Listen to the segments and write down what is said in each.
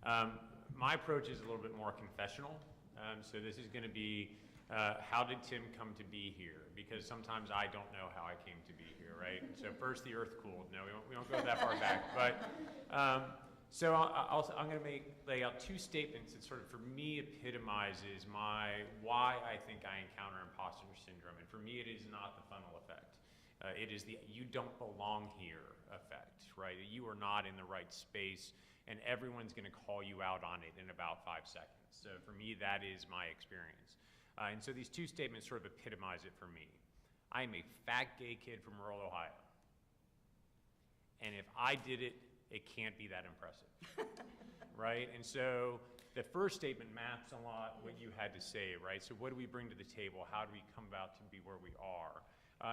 My approach is a little bit more confessional. So this is going to be, how did Tim come to be here? Because sometimes I don't know how I came to be here, right? So first the earth cooled. No, we won't go that far back. But so I'm going to lay out two statements that sort of, for me, epitomizes why I think I encounter imposter syndrome. And for me, it is not the funnel effect. It is the you don't belong here effect, right? You are not in the right space, and everyone's going to call you out on it in about 5 seconds. So for me, that is my experience. And so these two statements sort of epitomize it for me. I am a fat gay kid from rural Ohio. And if I did it, it can't be that impressive, right? And so the first statement maps a lot what you had to say, right? So what do we bring to the table? How do we come about to be where we are?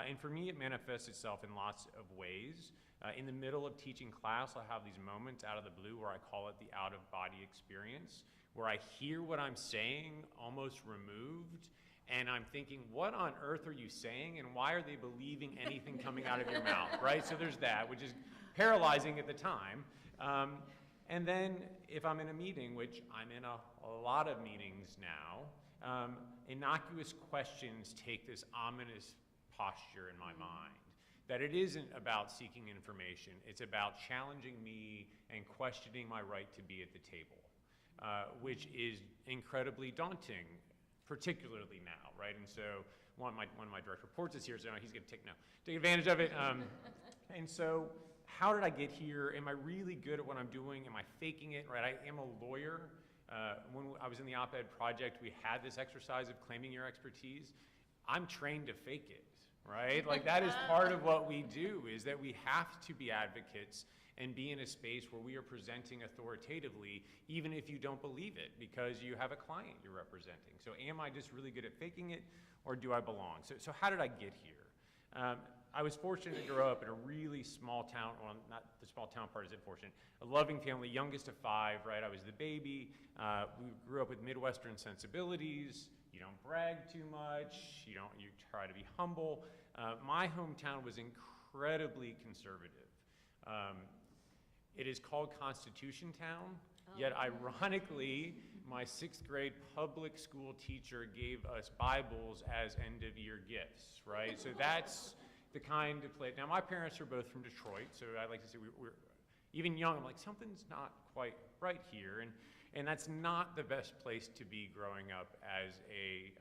And for me, it manifests itself in lots of ways. In the middle of teaching class, I'll have these moments out of the blue where I call it the out-of-body experience, where I hear what I'm saying almost removed, and I'm thinking, what on earth are you saying, and why are they believing anything coming out of your mouth, right? So there's that, which is paralyzing at the time. And then if I'm in a meeting, which I'm in a lot of meetings now, innocuous questions take this ominous posture in my mind, that it isn't about seeking information, it's about challenging me and questioning my right to be at the table, which is incredibly daunting, particularly now, right? And so one of my direct reports is here, so he's gonna take advantage of it. And so how did I get here? Am I really good at what I'm doing? Am I faking it, right? I am a lawyer. When I was in the op-ed project, we had this exercise of claiming your expertise. I'm trained to fake it, right? Like that is part of what we do, is that we have to be advocates and be in a space where we are presenting authoritatively, even if you don't believe it, because you have a client you're representing. So am I just really good at faking it, or do I belong? So how did I get here? I was fortunate to grow up in a really small town, well, not the small town part is unfortunate, a loving family, youngest of 5, right? I was the baby. We grew up with Midwestern sensibilities. You don't brag too much. You try to be humble. My hometown was incredibly conservative. It is called Constitution Town, yet ironically, my 6th grade public school teacher gave us Bibles as end-of-year gifts, right? So that's the kind of place. Now, my parents are both from Detroit, so I like to say we're even young, I'm like, something's not quite right here, and that's not the best place to be growing up as a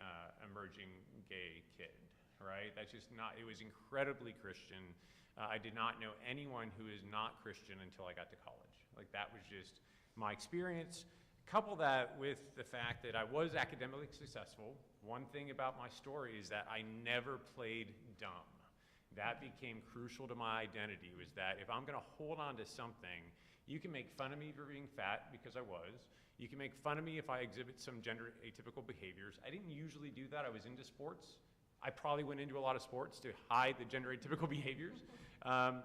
emerging gay kid, right? That's just not, it was incredibly Christian. I did not know anyone who is not Christian until I got to college. Like that was just my experience. Couple that with the fact that I was academically successful. One thing about my story is that I never played dumb. That became crucial to my identity, was that if I'm gonna hold on to something, you can make fun of me for being fat, because I was. You can make fun of me if I exhibit some gender atypical behaviors. I didn't usually do that. I was into sports. I probably went into a lot of sports to hide the gender atypical behaviors. And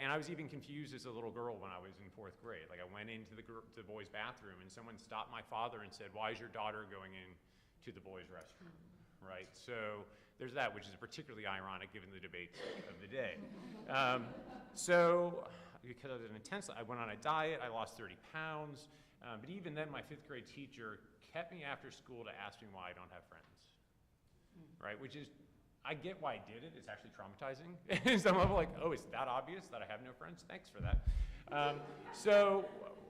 I was even confused as a little girl when I was in 4th grade. Like I went into the boys' bathroom and someone stopped my father and said, "Why is your daughter going into the boys' restroom?" Right? So there's that, which is particularly ironic given the debates of the day. So because I was I went on a diet, I lost 30 pounds. But even then, my 5th grade teacher kept me after school to ask me why I don't have friends. Right? Which is, I get why I did it. It's actually traumatizing. And some level, like, oh, is that obvious that I have no friends? Thanks for that. So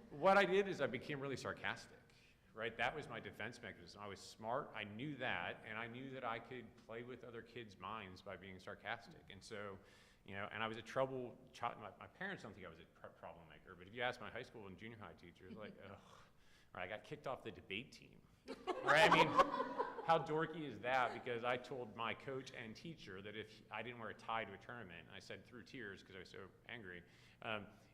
what I did is I became really sarcastic, right? That was my defense mechanism. I was smart. I knew that, and I knew that I could play with other kids' minds by being sarcastic. And so, and I was a trouble child. My parents don't think I was a troublemaker, but if you ask my high school and junior high teachers, like, ugh, right, I got kicked off the debate team. Right? I mean, how dorky is that? Because I told my coach and teacher that if I didn't wear a tie to a tournament, I said through tears because I was so angry,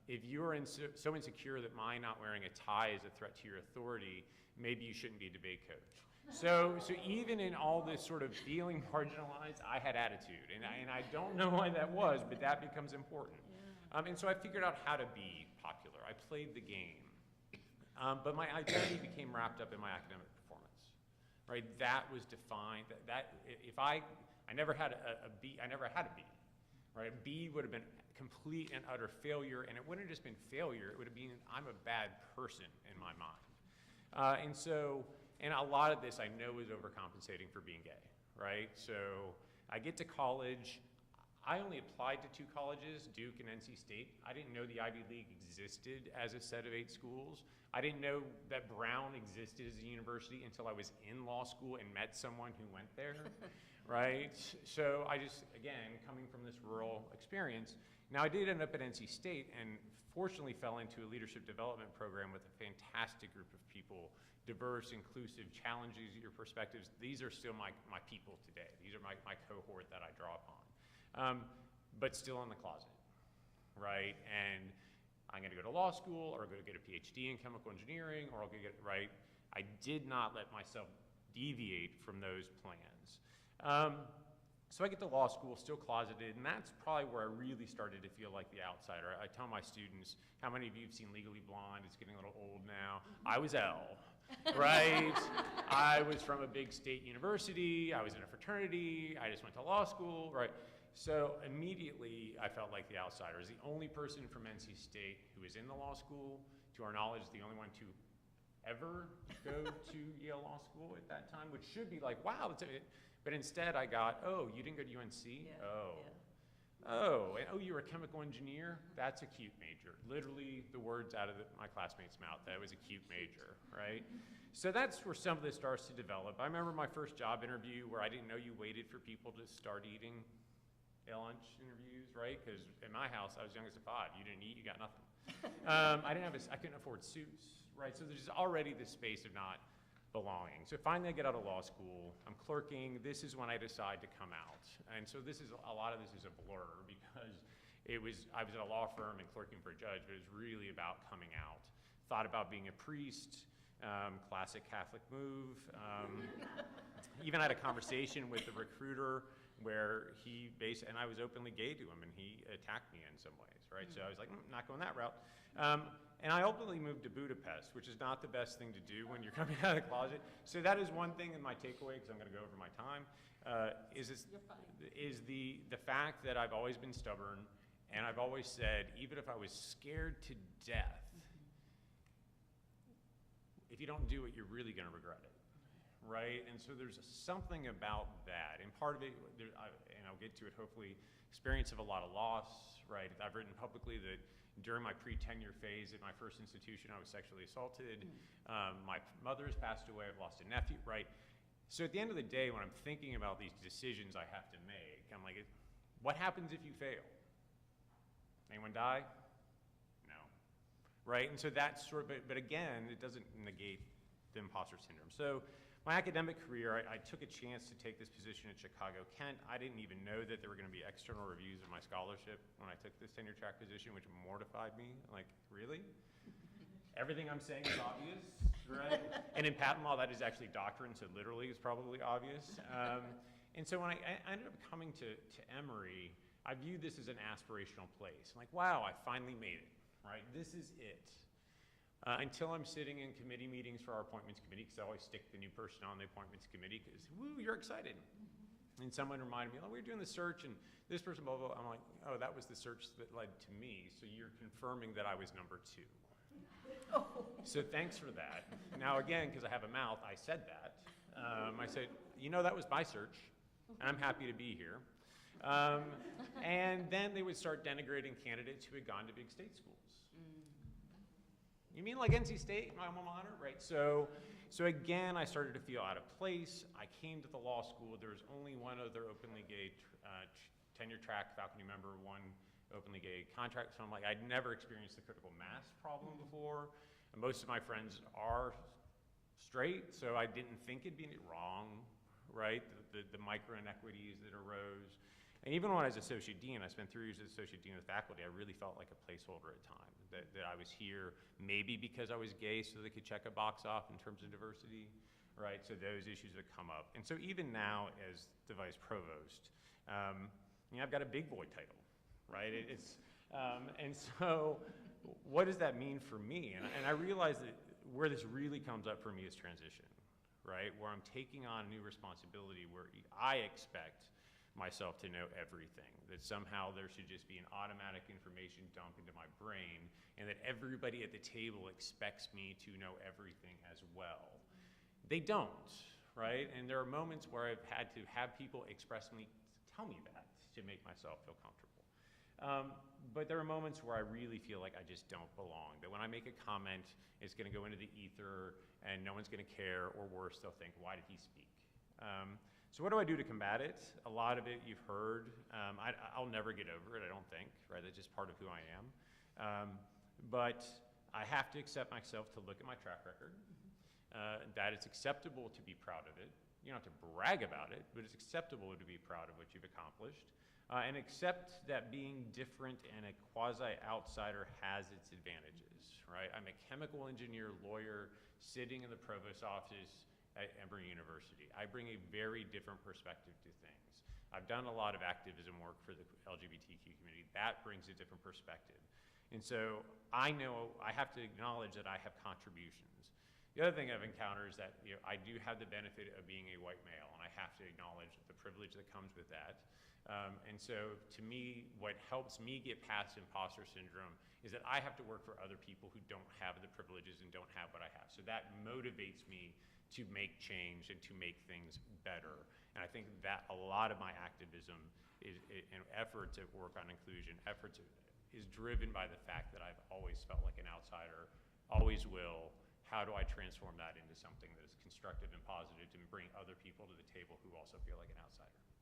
if you're so insecure that my not wearing a tie is a threat to your authority, maybe you shouldn't be a debate coach. So even in all this sort of feeling marginalized, I had attitude, and I don't know why that was, but that becomes important. Yeah. And so I figured out how to be popular. I played the game. But my identity became wrapped up in my academic performance, right? That was defined. If I never had a B. I never had a B, right? B would have been complete and utter failure, and it wouldn't have just been failure, it would have been, I'm a bad person in my mind. And a lot of this I know is overcompensating for being gay, right? So I get to college, I only applied to 2 colleges, Duke and NC State. I didn't know the Ivy League existed as a set of 8 schools. I didn't know that Brown existed as a university until I was in law school and met someone who went there, right? So I just, again, coming from this rural experience, now I did end up at NC State and fortunately fell into a leadership development program with a fantastic group of people, diverse, inclusive, challenges your perspectives. These are still my people today. These are my cohort that I draw upon. But still in the closet, right? And I'm gonna go to law school or go to get a PhD in chemical engineering or I'll go get, right? I did not let myself deviate from those plans. So I get to law school, still closeted, and that's probably where I really started to feel like the outsider. I tell my students, how many of you have seen Legally Blonde? It's getting a little old now. I was L, right? I was from a big state university, I was in a fraternity, I just went to law school, right? So immediately I felt like the outsider. I was the only person from NC State who was in the law school, to our knowledge, the only one to ever go to Yale Law School at that time, which should be like, wow, that's it. But instead I got, oh, you didn't go to UNC? Yeah. Oh. Yeah. Oh, and oh, you're a chemical engineer? That's a cute major. Literally the words out of my classmate's mouth, that was a cute major, right? So that's where some of this starts to develop. I remember my first job interview where I didn't know you waited for people to start eating lunch interviews, right? Because in my house, I was youngest of 5. You didn't eat, you got nothing. I couldn't afford suits, right? So there's already this space of not belonging. So finally I get out of law school, I'm clerking, this is when I decide to come out. And so a lot of this is a blur because I was at a law firm and clerking for a judge, but it was really about coming out. Thought about being a priest, classic Catholic move. Even had a conversation with the recruiter where and I was openly gay to him and he attacked me in some ways, right? So I was like, not going that route. And I ultimately moved to Budapest, which is not the best thing to do when you're coming out of the closet. So that is one thing in my takeaway, because I'm gonna go over my time, is the fact that I've always been stubborn, and I've always said, even if I was scared to death, if you don't do it, you're really gonna regret it, right? And so there's something about that, and part of it, and I'll get to it hopefully, experience of a lot of loss, right? I've written publicly that during my pre-tenure phase at my first institution, I was sexually assaulted. My mother has passed away, I've lost a nephew, right? So at the end of the day, when I'm thinking about these decisions I have to make, I'm like, what happens if you fail? Anyone die? No, right? And so that's but again, it doesn't negate the imposter syndrome. So my academic career, I took a chance to take this position at Chicago Kent. I didn't even know that there were gonna be external reviews of my scholarship when I took this tenure track position, which mortified me. Like, really? Everything I'm saying is obvious, right? And in patent law, that is actually doctrine, so literally it's probably obvious. And so when I ended up coming to Emory, I viewed this as an aspirational place. I'm like, wow, I finally made it, right? This is it. Until I'm sitting in committee meetings for our appointments committee, because I always stick the new person on the appointments committee, because, woo, you're excited. And someone reminded me, oh, we were doing the search, and this person, blah, blah, blah. I'm like, oh, that was the search that led to me, so you're confirming that I was number 2. Oh. So thanks for that. Now, again, because I have a mouth, I said that. I said, you know, that was my search, and I'm happy to be here. And then they would start denigrating candidates who had gone to big state schools. You mean like NC State, my alma mater, right? So again, I started to feel out of place. I came to the law school. There was only one other openly gay tenure track faculty member, one openly gay contract. So I'm like, I'd never experienced the critical mass problem before. And most of my friends are straight, so I didn't think it'd be wrong, right? The micro inequities that arose. And even when I was associate dean, I spent 3 years as associate dean of the faculty, I really felt like a placeholder at times. That I was here maybe because I was gay so they could check a box off in terms of diversity, right? So those issues would come up. And so even now as the Vice Provost, you know, I've got a big boy title, right? And so what does that mean for me? And I realize that where this really comes up for me is transition, right? Where I'm taking on new responsibility, where I expect myself to know everything, that somehow there should just be an automatic information dump into my brain, and that everybody at the table expects me to know everything as well. They don't, right? And there are moments where I've had to have people expressly tell me that to make myself feel comfortable. But there are moments where I really feel like I just don't belong, that when I make a comment, it's gonna go into the ether and no one's gonna care, or worse, they'll think, why did he speak? So what do I do to combat it? A lot of it you've heard. I'll never get over it, I don't think, right? That's just part of who I am. But I have to accept myself to look at my track record, that it's acceptable to be proud of it. You don't have to brag about it, but it's acceptable to be proud of what you've accomplished. And accept that being different and a quasi-outsider has its advantages, right? I'm a chemical engineer lawyer sitting in the provost's office at Emory University. I bring a very different perspective to things. I've done a lot of activism work for the LGBTQ community. That brings a different perspective. And so I know I have to acknowledge that I have contributions. The other thing I've encountered is that I do have the benefit of being a white male, and I have to acknowledge the privilege that comes with that. And so to me, what helps me get past imposter syndrome is that I have to work for other people who don't have the privileges and don't have what I have. So that motivates me to make change and to make things better. And I think that a lot of my activism and efforts at work on inclusion, is driven by the fact that I've always felt like an outsider, always will. How do I transform that into something that is constructive and positive to bring other people to the table who also feel like an outsider?